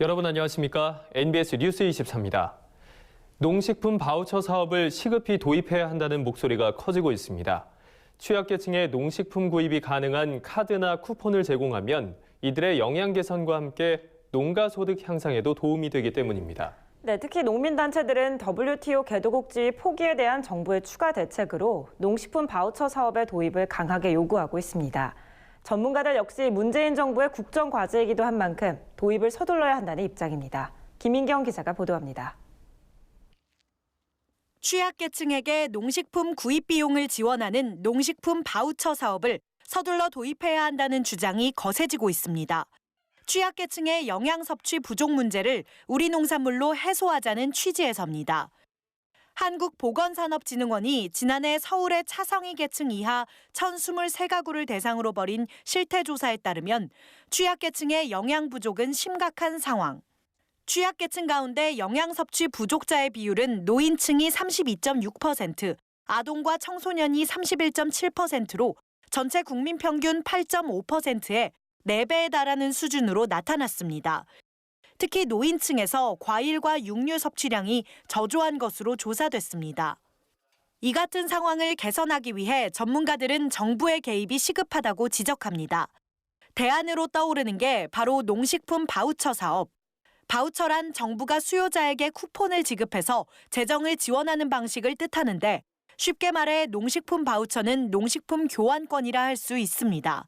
여러분 안녕하십니까? NBS 뉴스 24입니다. 농식품 바우처 사업을 시급히 도입해야 한다는 목소리가 커지고 있습니다. 취약계층의 농식품 구입이 가능한 카드나 쿠폰을 제공하면 이들의 영양 개선과 함께 농가 소득 향상에도 도움이 되기 때문입니다. 네, 특히 농민단체들은 WTO 개도국지 포기에 대한 정부의 추가 대책으로 농식품 바우처 사업의 도입을 강하게 요구하고 있습니다. 전문가들 역시 문재인 정부의 국정과제이기도 한 만큼 도입을 서둘러야 한다는 입장입니다. 김인경 기자가 보도합니다. 취약계층에게 농식품 구입 비용을 지원하는 농식품 바우처 사업을 서둘러 도입해야 한다는 주장이 거세지고 있습니다. 취약계층의 영양 섭취 부족 문제를 우리 농산물로 해소하자는 취지에서입니다. 한국보건산업진흥원이 지난해 서울의 차성위 계층 이하 1,023가구를 대상으로 벌인 실태조사에 따르면 취약계층의 영양 부족은 심각한 상황. 취약계층 가운데 영양 섭취 부족자의 비율은 노인층이 32.6%, 아동과 청소년이 31.7%로 전체 국민 평균 8.5%에 4배에 달하는 수준으로 나타났습니다. 특히 노인층에서 과일과 육류 섭취량이 저조한 것으로 조사됐습니다. 이 같은 상황을 개선하기 위해 전문가들은 정부의 개입이 시급하다고 지적합니다. 대안으로 떠오르는 게 바로 농식품 바우처 사업. 바우처란 정부가 수요자에게 쿠폰을 지급해서 재정을 지원하는 방식을 뜻하는데 쉽게 말해 농식품 바우처는 농식품 교환권이라 할 수 있습니다.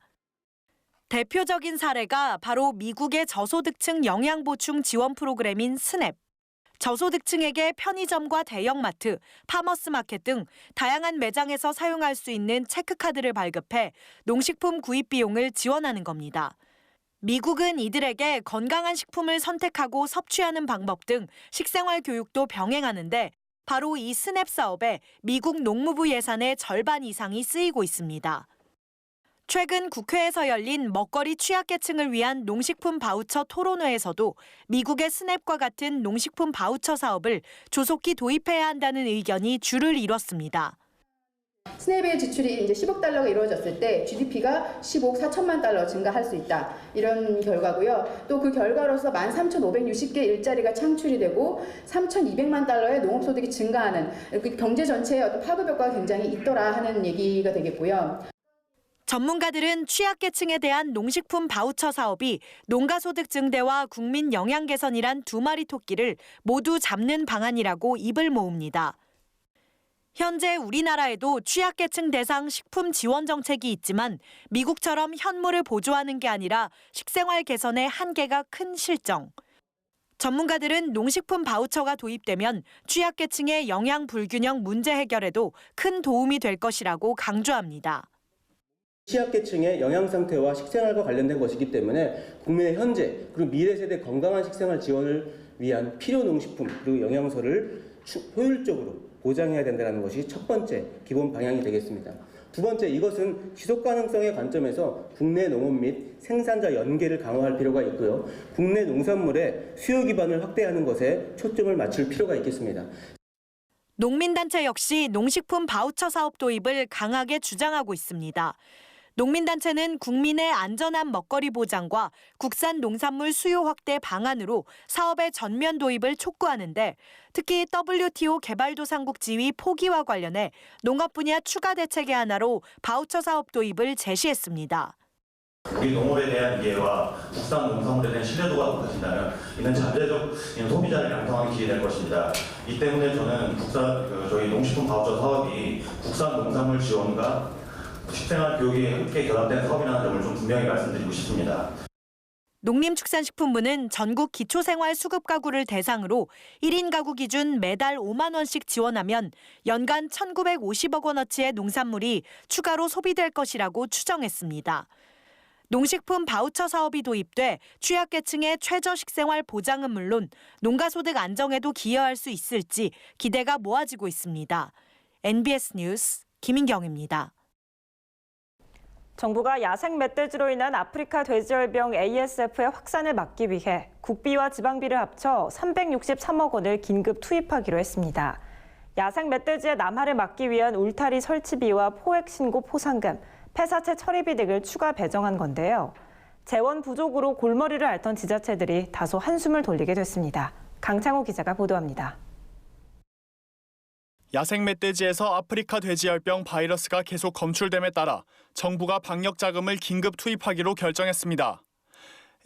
대표적인 사례가 바로 미국의 저소득층 영양보충 지원 프로그램인 스냅. 저소득층에게 편의점과 대형마트, 파머스마켓 등 다양한 매장에서 사용할 수 있는 체크카드를 발급해 농식품 구입 비용을 지원하는 겁니다. 미국은 이들에게 건강한 식품을 선택하고 섭취하는 방법 등 식생활 교육도 병행하는데 바로 이 스냅 사업에 미국 농무부 예산의 절반 이상이 쓰이고 있습니다. 최근 국회에서 열린 먹거리 취약계층을 위한 농식품 바우처 토론회에서도 미국의 스냅과 같은 농식품 바우처 사업을 조속히 도입해야 한다는 의견이 줄을 이뤘습니다. 스냅의 지출이 이제 10억 달러가 이루어졌을 때 GDP가 10억 4천만 달러 증가할 수 있다. 이런 결과고요. 또 그 결과로서 13,560개 일자리가 창출이 되고 3,200만 달러의 농업소득이 증가하는 그 경제 전체의 어떤 파급 효과가 굉장히 있더라 하는 얘기가 되겠고요. 전문가들은 취약계층에 대한 농식품 바우처 사업이 농가소득 증대와 국민 영양 개선이란 두 마리 토끼를 모두 잡는 방안이라고 입을 모읍니다. 현재 우리나라에도 취약계층 대상 식품 지원 정책이 있지만 미국처럼 현물을 보조하는 게 아니라 식생활 개선의 한계가 큰 실정. 전문가들은 농식품 바우처가 도입되면 취약계층의 영양 불균형 문제 해결에도 큰 도움이 될 것이라고 강조합니다. 취약계층의 영양 상태와 식생활과 관련된 것이기 때문에 국민의 현재 그리고 미래 세대 건강한 식생활 지원을 위한 필요 농식품 그리고 영양소를 효율적으로 보장해야 된다는 것이 첫 번째 기본 방향이 되겠습니다. 두 번째, 이것은 지속 가능성의 관점에서 국내 농업 및 생산자 연계를 강화할 필요가 있고요. 국내 농산물의 수요 기반을 확대하는 것에 초점을 맞출 필요가 있겠습니다. 농민단체 역시 농식품 바우처 사업 도입을 강하게 주장하고 있습니다. 농민단체는 국민의 안전한 먹거리 보장과 국산 농산물 수요 확대 방안으로 사업의 전면 도입을 촉구하는데 특히 WTO 개발도상국 지위 포기와 관련해 농업 분야 추가 대책의 하나로 바우처 사업 도입을 제시했습니다. 우리 농업에 대한 이해와 국산 농산물에 대한 신뢰도가 높아진다면 이는 잠재적 소비자를 양성하기 기회될 것입니다. 이 때문에 저는 저희 농식품 바우처 사업이 국산 농산물 지원과 식생활 교육이 함께 결합된 사업이라는 점을 좀 분명히 말씀드리고 싶습니다. 농림축산식품부는 전국 기초생활 수급 가구를 대상으로 1인 가구 기준 매달 5만 원씩 지원하면 연간 1,950억 원어치의 농산물이 추가로 소비될 것이라고 추정했습니다. 농식품 바우처 사업이 도입돼 취약계층의 최저 식생활 보장은 물론 농가소득 안정에도 기여할 수 있을지 기대가 모아지고 있습니다. NBS 뉴스 김인경입니다. 정부가 야생 멧돼지로 인한 아프리카 돼지열병 ASF의 확산을 막기 위해 국비와 지방비를 합쳐 363억 원을 긴급 투입하기로 했습니다. 야생 멧돼지의 남하를 막기 위한 울타리 설치비와 포획 신고 포상금, 폐사체 처리비 등을 추가 배정한 건데요. 재원 부족으로 골머리를 앓던 지자체들이 다소 한숨을 돌리게 됐습니다. 강창호 기자가 보도합니다. 야생 멧돼지에서 아프리카 돼지열병 바이러스가 계속 검출됨에 따라 정부가 방역 자금을 긴급 투입하기로 결정했습니다.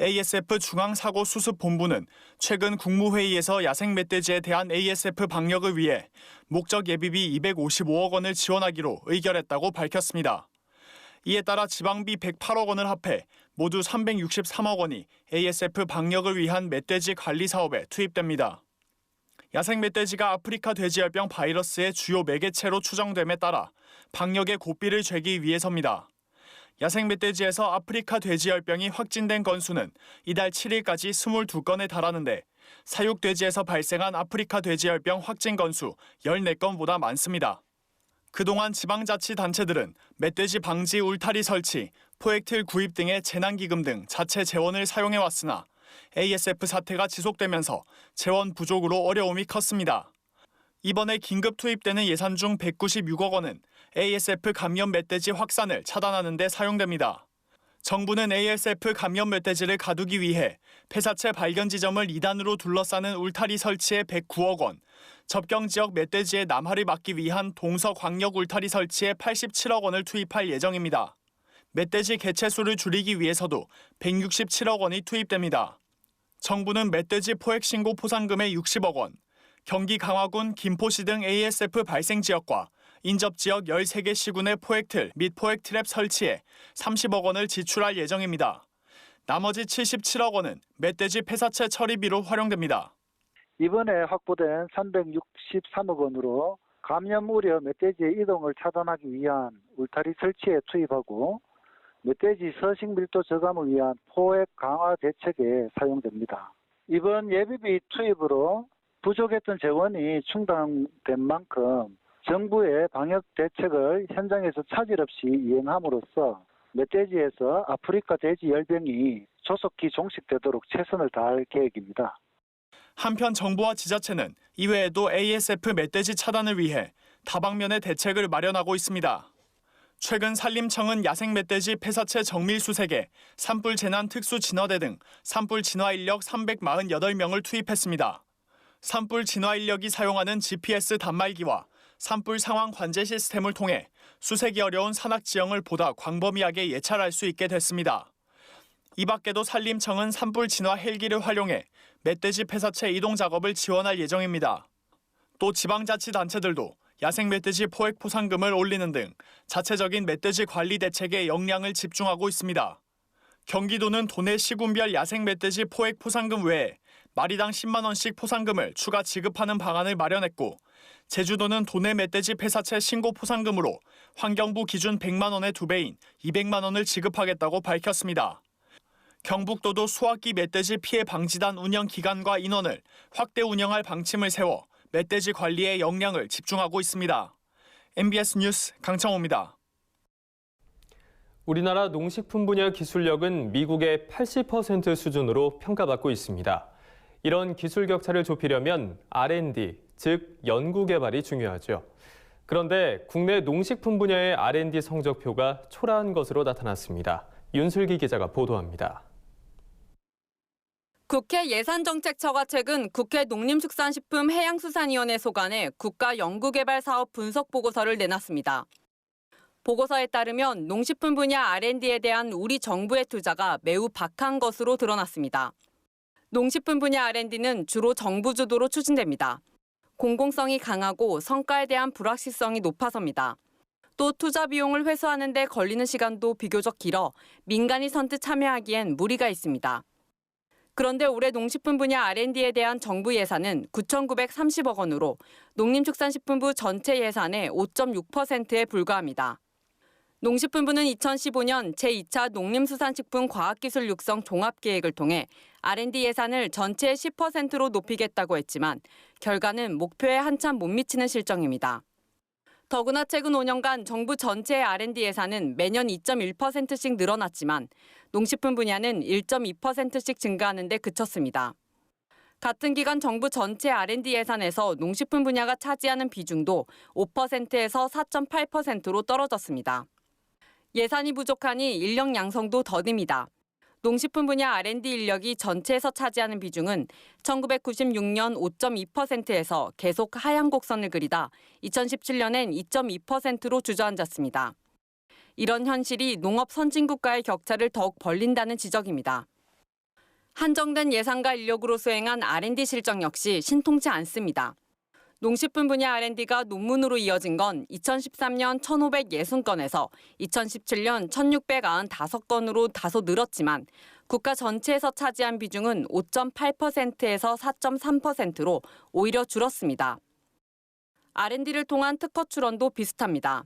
ASF 중앙사고수습본부는 최근 국무회의에서 야생 멧돼지에 대한 ASF 방역을 위해 목적 예비비 255억 원을 지원하기로 의결했다고 밝혔습니다. 이에 따라 지방비 108억 원을 합해 모두 363억 원이 ASF 방역을 위한 멧돼지 관리 사업에 투입됩니다. 야생 멧돼지가 아프리카 돼지열병 바이러스의 주요 매개체로 추정됨에 따라 방역에 고삐를 죄기 위해서입니다. 야생 멧돼지에서 아프리카 돼지열병이 확진된 건수는 이달 7일까지 22건에 달하는데 사육 돼지에서 발생한 아프리카 돼지열병 확진 건수 14건보다 많습니다. 그동안 지방자치단체들은 멧돼지 방지 울타리 설치, 포획틀 구입 등의 재난기금 등 자체 재원을 사용해왔으나 ASF 사태가 지속되면서 재원 부족으로 어려움이 컸습니다. 이번에 긴급 투입되는 예산 중 196억 원은 ASF 감염 멧돼지 확산을 차단하는 데 사용됩니다. 정부는 ASF 감염 멧돼지를 가두기 위해 폐사체 발견 지점을 2단으로 둘러싸는 울타리 설치에 109억 원, 접경 지역 멧돼지의 남하를 막기 위한 동서 광역 울타리 설치에 87억 원을 투입할 예정입니다. 멧돼지 개체수를 줄이기 위해서도 167억 원이 투입됩니다. 정부는 멧돼지 포획 신고 포상금에 60억 원, 경기 강화군, 김포시 등 ASF 발생 지역과 인접 지역 13개 시군의 포획틀 및 포획트랩 설치에 30억 원을 지출할 예정입니다. 나머지 77억 원은 멧돼지 폐사체 처리비로 활용됩니다. 이번에 확보된 363억 원으로 감염 우려 멧돼지의 이동을 차단하기 위한 울타리 설치에 투입하고 멧돼지 서식 밀도 저감을 위한 포획 강화 대책에 사용됩니다. 이번 예비비 투입으로 부족했던 재원이 충당된 만큼 정부의 방역 대책을 현장에서 차질 없이 이행함으로써 멧돼지에서 아프리카 돼지 열병이 조속히 종식되도록 최선을 다할 계획입니다. 한편 정부와 지자체는 이외에도 ASF 멧돼지 차단을 위해 다방면의 대책을 마련하고 있습니다. 최근 산림청은 야생 멧돼지 폐사체 정밀 수색에 산불 재난 특수 진화대 등 산불 진화 인력 348명을 투입했습니다. 산불 진화 인력이 사용하는 GPS 단말기와 산불 상황 관제 시스템을 통해 수색이 어려운 산악 지형을 보다 광범위하게 예찰할 수 있게 됐습니다. 이 밖에도 산림청은 산불 진화 헬기를 활용해 멧돼지 폐사체 이동 작업을 지원할 예정입니다. 또 지방자치단체들도 야생 멧돼지 포획 포상금을 올리는 등 자체적인 멧돼지 관리 대책에 역량을 집중하고 있습니다. 경기도는 도내 시군별 야생 멧돼지 포획 포상금 외에 마리당 10만 원씩 포상금을 추가 지급하는 방안을 마련했고 제주도는 도내 멧돼지 폐사체 신고 포상금으로 환경부 기준 100만 원의 2배인 200만 원을 지급하겠다고 밝혔습니다. 경북도도 수학기 멧돼지 피해 방지단 운영 기간과 인원을 확대 운영할 방침을 세워 멧돼지 관리에 역량을 집중하고 있습니다. MBS 뉴스 강창호입니다. 우리나라 농식품 분야 기술력은 미국의 80% 수준으로 평가받고 있습니다. 이런 기술 격차를 좁히려면 R&D, 즉 연구개발이 중요하죠. 그런데 국내 농식품 분야의 R&D 성적표가 초라한 것으로 나타났습니다. 윤슬기 기자가 보도합니다. 국회 예산정책처가 최근 국회 농림축산식품해양수산위원회 소관에 국가연구개발사업 분석보고서를 내놨습니다. 보고서에 따르면 농식품 분야 R&D에 대한 우리 정부의 투자가 매우 박한 것으로 드러났습니다. 농식품 분야 R&D는 주로 정부 주도로 추진됩니다. 공공성이 강하고 성과에 대한 불확실성이 높아서입니다. 또 투자 비용을 회수하는 데 걸리는 시간도 비교적 길어 민간이 선뜻 참여하기엔 무리가 있습니다. 그런데 올해 농식품 분야 R&D에 대한 정부 예산은 9,930억 원으로 농림축산식품부 전체 예산의 5.6%에 불과합니다. 농식품부는 2015년 제2차 농림수산식품 과학기술 육성 종합계획을 통해 R&D 예산을 전체의 10%로 높이겠다고 했지만 결과는 목표에 한참 못 미치는 실정입니다. 더구나 최근 5년간 정부 전체의 R&D 예산은 매년 2.1%씩 늘어났지만 농식품 분야는 1.2%씩 증가하는 데 그쳤습니다. 같은 기간 정부 전체 R&D 예산에서 농식품 분야가 차지하는 비중도 5%에서 4.8%로 떨어졌습니다. 예산이 부족하니 인력 양성도 더딥니다. 농식품 분야 R&D 인력이 전체에서 차지하는 비중은 1996년 5.2%에서 계속 하향 곡선을 그리다 2017년엔 2.2%로 주저앉았습니다. 이런 현실이 농업 선진국과의 격차를 더욱 벌린다는 지적입니다. 한정된 예산과 인력으로 수행한 R&D 실적 역시 신통치 않습니다. 농식품 분야 R&D가 논문으로 이어진 건 2013년 1,560건에서 2017년 1,695건으로 다소 늘었지만 국가 전체에서 차지한 비중은 5.8%에서 4.3%로 오히려 줄었습니다. R&D를 통한 특허 출원도 비슷합니다.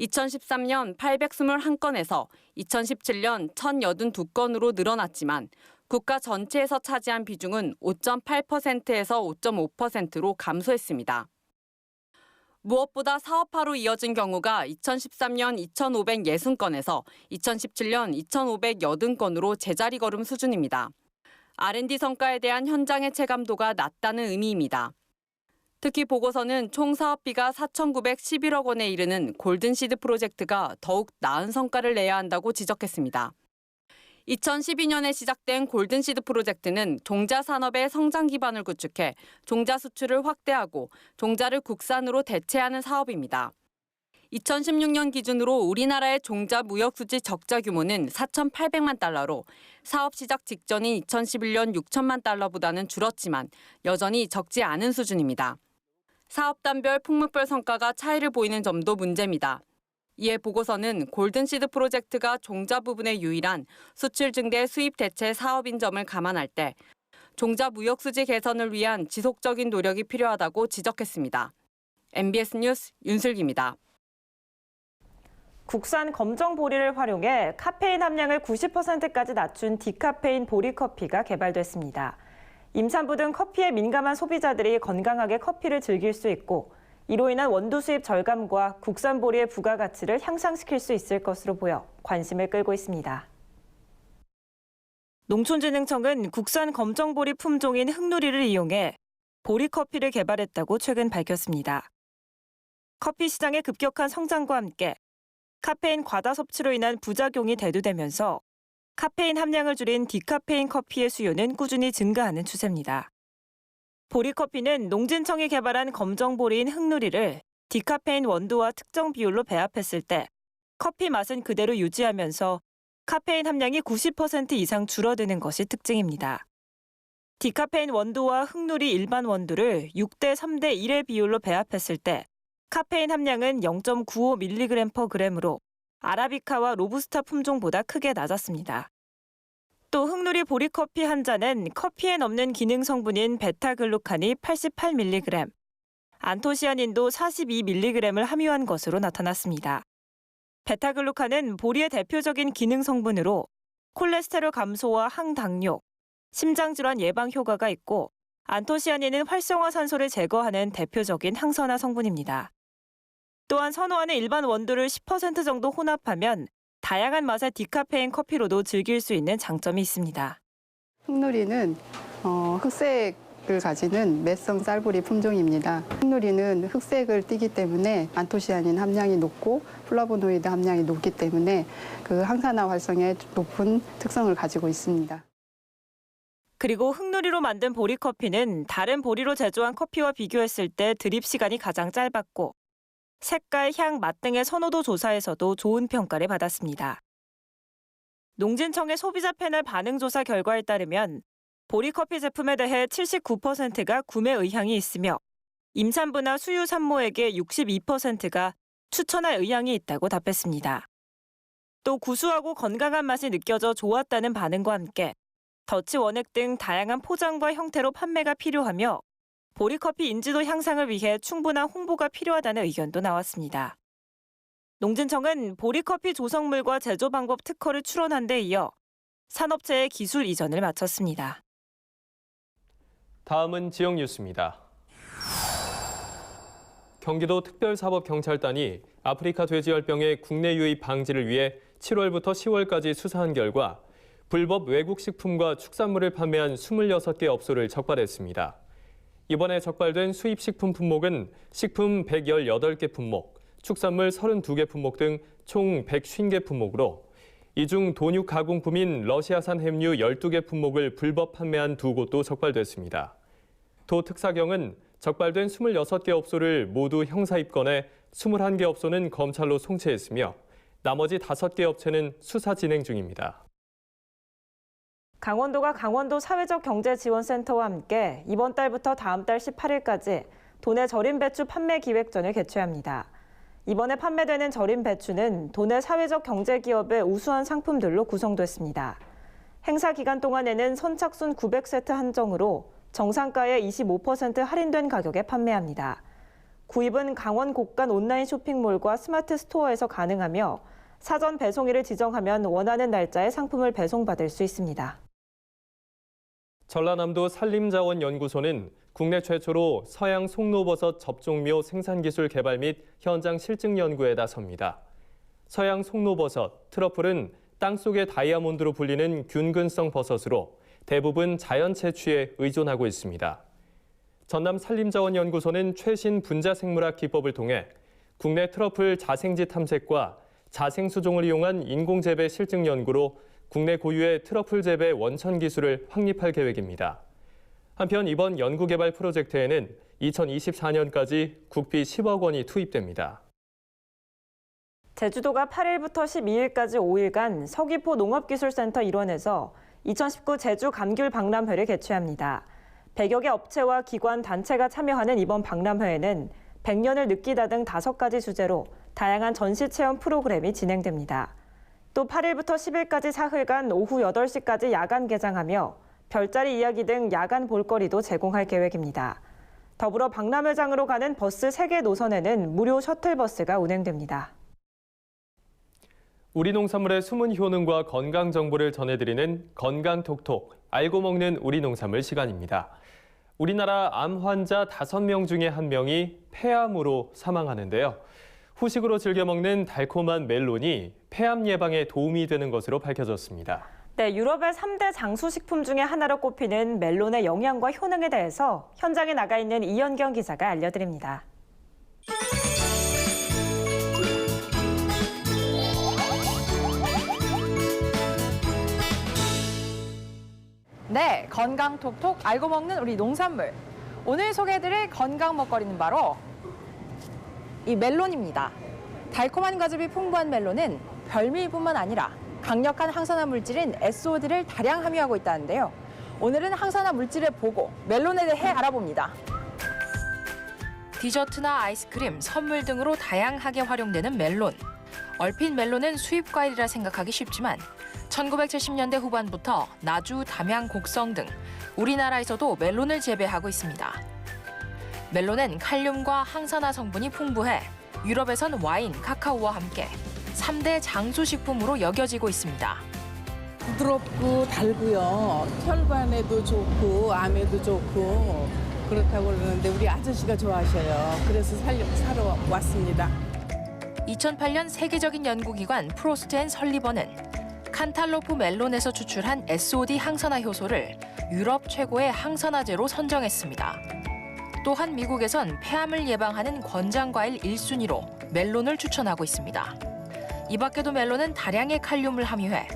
2013년 821건에서 2017년 1,082건으로 늘어났지만 국가 전체에서 차지한 비중은 5.8%에서 5.5%로 감소했습니다. 무엇보다 사업화로 이어진 경우가 2013년 2,560건에서 2017년 2,580건으로 제자리 걸음 수준입니다. R&D 성과에 대한 현장의 체감도가 낮다는 의미입니다. 특히 보고서는 총 사업비가 4,911억 원에 이르는 골든시드 프로젝트가 더욱 나은 성과를 내야 한다고 지적했습니다. 2012년에 시작된 골든시드 프로젝트는 종자 산업의 성장 기반을 구축해 종자 수출을 확대하고 종자를 국산으로 대체하는 사업입니다. 2016년 기준으로 우리나라의 종자 무역 수지 적자 규모는 4,800만 달러로 사업 시작 직전인 2011년 6천만 달러보다는 줄었지만 여전히 적지 않은 수준입니다. 사업단별 품목별 성과가 차이를 보이는 점도 문제입니다. 이에 보고서는 골든시드 프로젝트가 종자 부분의 유일한 수출 증대 수입 대체 사업인 점을 감안할 때 종자 무역 수지 개선을 위한 지속적인 노력이 필요하다고 지적했습니다. MBS 뉴스 윤슬기입니다. 국산 검정 보리를 활용해 카페인 함량을 90%까지 낮춘 디카페인 보리커피가 개발됐습니다. 임산부 등 커피에 민감한 소비자들이 건강하게 커피를 즐길 수 있고 이로 인한 원두 수입 절감과 국산 보리의 부가가치를 향상시킬 수 있을 것으로 보여 관심을 끌고 있습니다. 농촌진흥청은 국산 검정보리 품종인 흑누리를 이용해 보리커피를 개발했다고 최근 밝혔습니다. 커피 시장의 급격한 성장과 함께 카페인 과다 섭취로 인한 부작용이 대두되면서 카페인 함량을 줄인 디카페인 커피의 수요는 꾸준히 증가하는 추세입니다. 보리커피는 농진청이 개발한 검정보리인 흑누리를 디카페인 원두와 특정 비율로 배합했을 때 커피 맛은 그대로 유지하면서 카페인 함량이 90% 이상 줄어드는 것이 특징입니다. 디카페인 원두와 흑누리 일반 원두를 6대 3대 1의 비율로 배합했을 때 카페인 함량은 0.95mg/g으로 아라비카와 로부스타 품종보다 크게 낮았습니다. 또 흑누리 보리커피 한 잔은 커피에 넣는 기능 성분인 베타글루칸이 88mg, 안토시아닌도 42mg을 함유한 것으로 나타났습니다. 베타글루칸은 보리의 대표적인 기능 성분으로 콜레스테롤 감소와 항당뇨, 심장질환 예방 효과가 있고 안토시아닌은 활성화산소를 제거하는 대표적인 항산화 성분입니다. 또한 선호하는 일반 원두를 10% 정도 혼합하면 다양한 맛의 디카페인 커피로도 즐길 수 있는 장점이 있습니다. 흑누리는 흑색을 가지는 매성 쌀보리 품종입니다. 흑누리는 흑색을 띠기 때문에 안토시아닌 함량이 높고 플라보노이드 함량이 높기 때문에 그 항산화 활성에 높은 특성을 가지고 있습니다. 그리고 흑누리로 만든 보리커피는 다른 보리로 제조한 커피와 비교했을 때 드립 시간이 가장 짧았고 색깔, 향, 맛 등의 선호도 조사에서도 좋은 평가를 받았습니다. 농진청의 소비자 패널 반응 조사 결과에 따르면 보리커피 제품에 대해 79%가 구매 의향이 있으며 임산부나 수유 산모에게 62%가 추천할 의향이 있다고 답했습니다. 또 구수하고 건강한 맛이 느껴져 좋았다는 반응과 함께 더치 원액 등 다양한 포장과 형태로 판매가 필요하며 보리커피 인지도 향상을 위해 충분한 홍보가 필요하다는 의견도 나왔습니다. 농진청은 보리커피 조성물과 제조 방법 특허를 출원한 데 이어 산업체의 기술 이전을 마쳤습니다. 다음은 지역 뉴스입니다. 경기도 특별사법경찰단이 아프리카 돼지열병의 국내 유입 방지를 위해 7월부터 10월까지 수사한 결과 불법 외국 식품과 축산물을 판매한 26개 업소를 적발했습니다. 이번에 적발된 수입식품 품목은 식품 118개 품목, 축산물 32개 품목 등 총 150개 품목으로 이 중 돈육 가공품인 러시아산 햄류 12개 품목을 불법 판매한 2곳도 적발됐습니다. 도 특사경은 적발된 26개 업소를 모두 형사 입건해 21개 업소는 검찰로 송치했으며 나머지 5개 업체는 수사 진행 중입니다. 강원도가 강원도 사회적경제지원센터와 함께 이번 달부터 다음 달 18일까지 도내 절임 배추 판매 기획전을 개최합니다. 이번에 판매되는 절임 배추는 도내 사회적 경제기업의 우수한 상품들로 구성됐습니다. 행사 기간 동안에는 선착순 900세트 한정으로 정상가의 25% 할인된 가격에 판매합니다. 구입은 강원 곳간 온라인 쇼핑몰과 스마트 스토어에서 가능하며 사전 배송일을 지정하면 원하는 날짜에 상품을 배송받을 수 있습니다. 전라남도 산림자원연구소는 국내 최초로 서양 송로버섯 접종묘 생산기술 개발 및 현장 실증 연구에 나섭니다. 서양 송로버섯, 트러플은 땅속의 다이아몬드로 불리는 균근성 버섯으로 대부분 자연 채취에 의존하고 있습니다. 전남 산림자원연구소는 최신 분자생물학 기법을 통해 국내 트러플 자생지 탐색과 자생수종을 이용한 인공재배 실증 연구로 국내 고유의 트러플 재배 원천 기술을 확립할 계획입니다. 한편 이번 연구개발 프로젝트에는 2024년까지 국비 10억 원이 투입됩니다. 제주도가 8일부터 12일까지 5일간 서귀포 농업기술센터 일원에서 2019 제주 감귤 박람회를 개최합니다. 100여 개 업체와 기관, 단체가 참여하는 이번 박람회에는 100년을 느끼다 등 5가지 주제로 다양한 전시 체험 프로그램이 진행됩니다. 또 8일부터 10일까지 사흘간 오후 8시까지 야간 개장하며 별자리 이야기 등 야간 볼거리도 제공할 계획입니다. 더불어 박람회장으로 가는 버스 3개 노선에는 무료 셔틀버스가 운행됩니다. 우리 농산물의 숨은 효능과 건강 정보를 전해드리는 건강톡톡, 알고 먹는 우리 농산물 시간입니다. 우리나라 암 환자 5명 중에 1명이 폐암으로 사망하는데요. 후식으로 즐겨 먹는 달콤한 멜론이 폐암 예방에 도움이 되는 것으로 밝혀졌습니다. 네, 유럽의 3대 장수식품 중에 하나로 꼽히는 멜론의 영양과 효능에 대해서 현장에 나가 있는 이현경 기자가 알려드립니다. 네, 건강 톡톡 알고 먹는 우리 농산물. 오늘 소개해드릴 건강 먹거리는 바로 이 멜론입니다. 달콤한 과즙이 풍부한 멜론은 별미뿐만 아니라 강력한 항산화 물질인 SOD를 다량 함유하고 있다는데요. 오늘은 항산화 물질을 보고 멜론에 대해 알아봅니다. 디저트나 아이스크림, 선물 등으로 다양하게 활용되는 멜론. 얼핏 멜론은 수입 과일이라 생각하기 쉽지만 1970년대 후반부터 나주, 담양, 곡성 등 우리나라에서도 멜론을 재배하고 있습니다. 멜론은 칼륨과 항산화 성분이 풍부해 유럽에선 와인, 카카오와 함께 3대 장수식품으로 여겨지고 있습니다. 부드럽고 달고요. 혈관에도 좋고 암에도 좋고 그렇다고 그러는데 우리 아저씨가 좋아하셔요. 그래서 사러 왔습니다. 2008년 세계적인 연구기관 프로스트 앤 설리번은 칸탈로프 멜론에서 추출한 SOD 항산화 효소를 유럽 최고의 항산화제로 선정했습니다. 또한 미국에선 폐암을 예방하는 권장과일 1순위로 멜론을 추천하고 있습니다. 이 밖에도 멜론은 다량의 칼륨을 함유해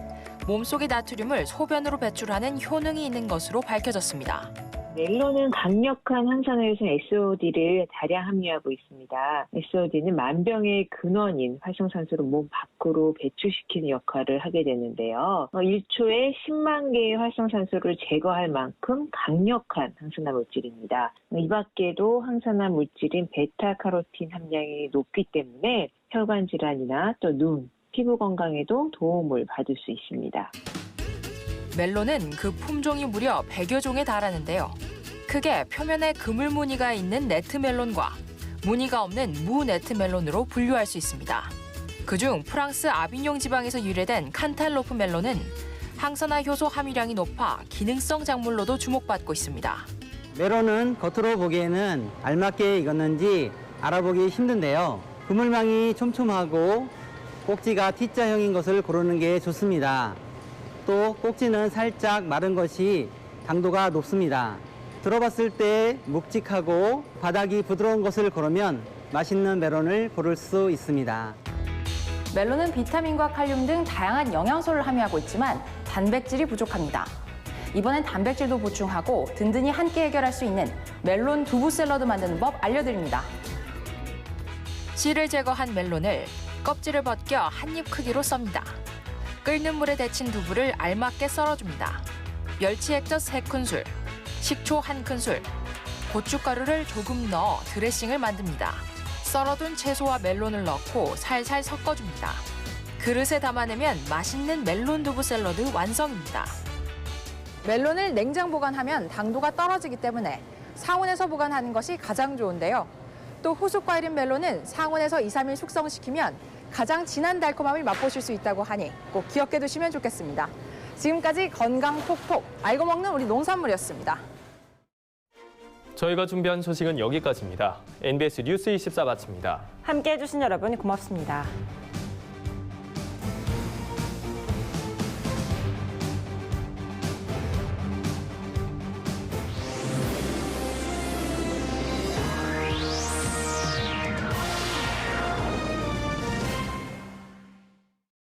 몸속의 나트륨을 소변으로 배출하는 효능이 있는 것으로 밝혀졌습니다. 멜론은 강력한 항산화효소 SOD를 다량 함유하고 있습니다. SOD는 만병의 근원인 활성산소를 몸 밖으로 배출시키는 역할을 하게 되는데요. 1초에 10만 개의 활성산소를 제거할 만큼 강력한 항산화 물질입니다. 이 밖에도 항산화 물질인 베타카로틴 함량이 높기 때문에 혈관 질환이나 또 눈, 피부 건강에도 도움을 받을 수 있습니다. 멜론은 그 품종이 무려 100여 종에 달하는데요. 크게 표면에 그물 무늬가 있는 네트멜론과 무늬가 없는 무네트멜론으로 분류할 수 있습니다. 그중 프랑스 아비뇽 지방에서 유래된 칸탈로프 멜론은 항산화 효소 함유량이 높아 기능성 작물로도 주목받고 있습니다. 멜론은 겉으로 보기에는 알맞게 익었는지 알아보기 힘든데요. 그물망이 촘촘하고 꼭지가 T자형인 것을 고르는 게 좋습니다. 또 꼭지는 살짝 마른 것이 당도가 높습니다. 들어봤을 때 묵직하고 바닥이 부드러운 것을 고르면 맛있는 멜론을 고를 수 있습니다. 멜론은 비타민과 칼륨 등 다양한 영양소를 함유하고 있지만 단백질이 부족합니다. 이번엔 단백질도 보충하고 든든히 한 끼 해결할 수 있는 멜론 두부 샐러드 만드는 법 알려드립니다. 씨를 제거한 멜론을 껍질을 벗겨 한 입 크기로 썹니다. 끓는 물에 데친 두부를 알맞게 썰어줍니다. 멸치 액젓 3큰술, 식초 1큰술, 고춧가루를 조금 넣어 드레싱을 만듭니다. 썰어둔 채소와 멜론을 넣고 살살 섞어줍니다. 그릇에 담아내면 맛있는 멜론 두부 샐러드 완성입니다. 멜론을 냉장 보관하면 당도가 떨어지기 때문에 상온에서 보관하는 것이 가장 좋은데요. 또 후숙과일인 멜론은 상온에서 2, 3일 숙성시키면 가장 진한 달콤함을 맛보실 수 있다고 하니 꼭 기억해 두시면 좋겠습니다. 지금까지 건강 톡톡 알고 먹는 우리 농산물이었습니다. 저희가 준비한 소식은 여기까지입니다. NBS 뉴스 24 마칩니다. 함께해 주신 여러분 고맙습니다.